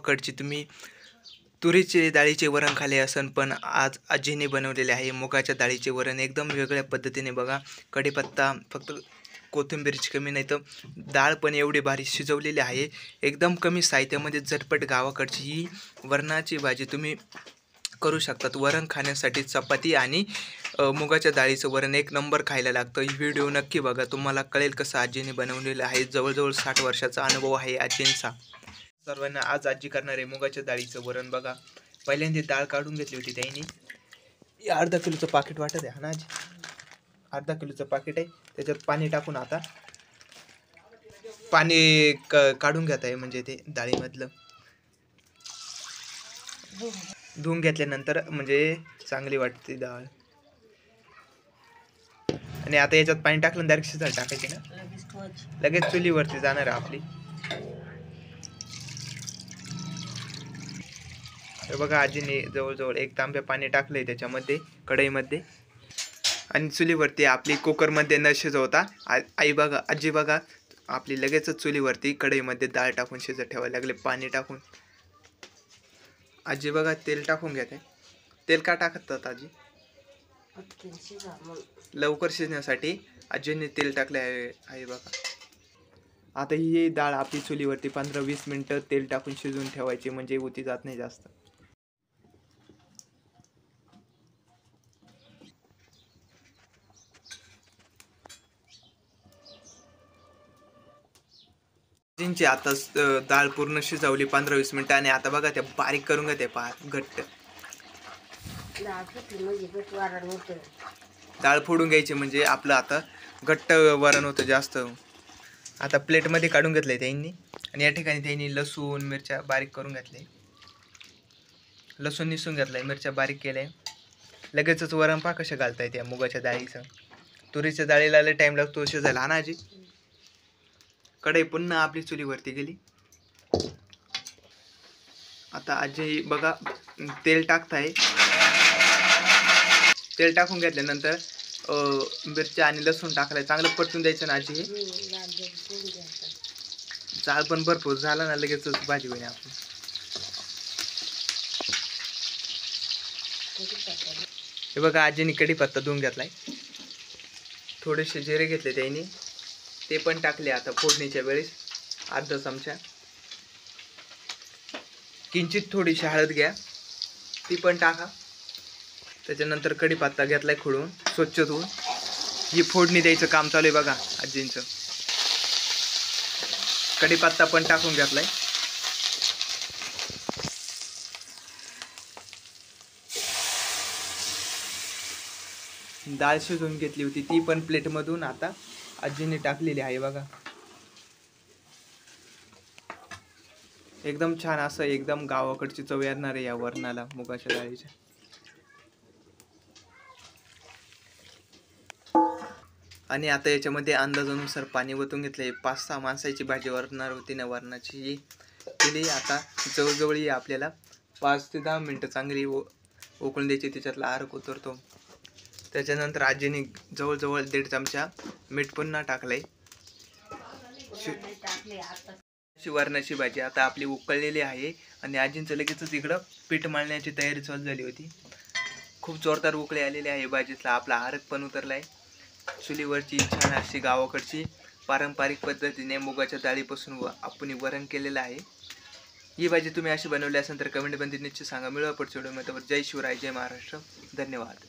कडची तुम्ही तुरीचे डाळीचे वरण खाल्ले असन, पण आज आजीने बनवलेले आहे मुगाच्या डाळीचे वरण एकदम वेगळ्या पद्धतीने बघा. कढीपत्ता फक्त कोथिंबीरची कमी नाही तर डाळ पण एवढी भारी शिजवलेली आहे. एकदम कमी साहित्यामध्ये झटपट गावाकडची ही वरणाची भाजी तुम्ही करू शकतात. वरण खाण्यासाठी चपाती आणि मुगाच्या डाळीचं वरण एक नंबर खायला लागतं. ही व्हिडिओ नक्की बघा, तुम्हाला कळेल कसं आजीने बनवलेलं आहे. जवळजवळ 60 वर्षाचा अनुभव आहे आजींचा. सर्वांना आज आजी करणार आहे मुगाच्या डाळीचं वरण बघा. पहिल्यांदा डाळ काढून घेतली होती त्यांनी. अर्धा किलोचं पाकिट वाटत आहे ना आजी, अर्धा किलोचं पाकिट आहे. त्याच्यात पाणी टाकून आता पाणी काढून घेत आहे, म्हणजे ते डाळीमधलं धुवून घेतल्यानंतर म्हणजे चांगली वाटते डाळ. आणि आता याच्यात पाणी टाकलं डायरेक्ट शिजायला टाकायचे ना, लगेच चुलीवरती जाणार आहे आपली. बघा आजीने जवळजवळ एक तांब्या पाणी टाकलंय त्याच्यामध्ये कढईमध्ये, आणि चुलीवरती आपली कुकरमध्ये न शिजवता आई बघा आजी बघा आपली लगेचच चुलीवरती कढईमध्ये डाळ टाकून शिजत ठेवायला लागले पाणी टाकून. आजी बघा तेल टाकून घेते. तेल का टाकतात आजी? लवकर शिजण्यासाठी आजीने तेल टाकले आहे बघा. आता ही डाळ आपली चुलीवरती 15-20 मिनिटं तेल टाकून शिजवून ठेवायची, म्हणजे उती जात नाही जास्त. आजींची आता डाळ पूर्ण शिजवली 15-20 मिनिटं, आणि आता बघा त्या बारीक करून घेते पार घट्ट. डाळ फोडून घ्यायची म्हणजे आपलं आता घट्ट वरण होतं जास्त. आता प्लेटमध्ये काढून घेतलंय त्यांनी, आणि या ठिकाणी त्यांनी लसूण मिरच्या बारीक करून घेतले. लसूण निसून घेतलाय, मिरच्या बारीक केल्या. लगेचच वरण पा कशा घालता येते मुगाच्या डाळीचं. तुरीच्या डाळीला लय टाइम लागतो शिजायला हा ना आजी. कढई पुन्हा आपली चुलीवरती गेली. आता आजी बघा तेल टाकताय. तेल टाकून घेतल्यानंतर मिरच्या आणि लसूण टाकलाय, चांगलं परतून द्यायचं ना आजी. जाळ पण भरपूर झाला ना लगेचच भाजी होईल आपली. हे बघा आजीने कढीपत्ता धुवून घेतलाय, थोडेसे जिरे घेतले त्यांनी, ते पण टाकले आता फोडणीच्या वेळेस. अर्धा चमचा किंचित थोडीशी हळद घ्या, ती पण टाका. त्याच्यानंतर कढीपत्ता घेतलाय खोडून स्वच्छ धुवून. ही फोडणी द्यायचं काम चालू आहे बघा आजींचं. कढीपत्ता पण टाकून घेतलाय. डाळ शिजवून घेतली होती ती पण प्लेटमधून आता आजीने टाकलेली आहे बघा. एकदम छान असं एकदम गावाकडची चव येणार आहे या वरणाला मुगाच्या डाळीच्या. आणि आता याच्यामध्ये अंदाजानुसार पाणी ओतून घेतलंय. 5-6 माणसाची भाजी वरणार होती ना वरणाची केली. आता जवळजवळ आपल्याला 5 ते 10 मिनटं चांगली उकळून द्यायची, त्याच्यातला अर्क उतरतो. त्याच्यानंतर आजीने जवळजवळ 1.5 चमचा मीठ पुन्हा टाकलंय. वरणाची भाजी आता आपली उकळलेली आहे, आणि आजींचं लगेचच इकडं पीठ मळण्याची तयारी चालू झाली होती. खूप जोरदार उकळी आलेली आहे भाजीतला, आपला अर्क पण उतरलाय. चुलीवरची छान अशी गावाकडची पारंपरिक पद्धतीने मुगाच्या डाळीपासून आपण वरण केलेलं आहे. ही भाजी तुम्ही अशी बनवली असेल तर कमेंटमध्ये निश्चित सांगा. मिळवा पुढच्या व्हिडिओमध्ये. जय शिवराय, जय महाराष्ट्र, धन्यवाद.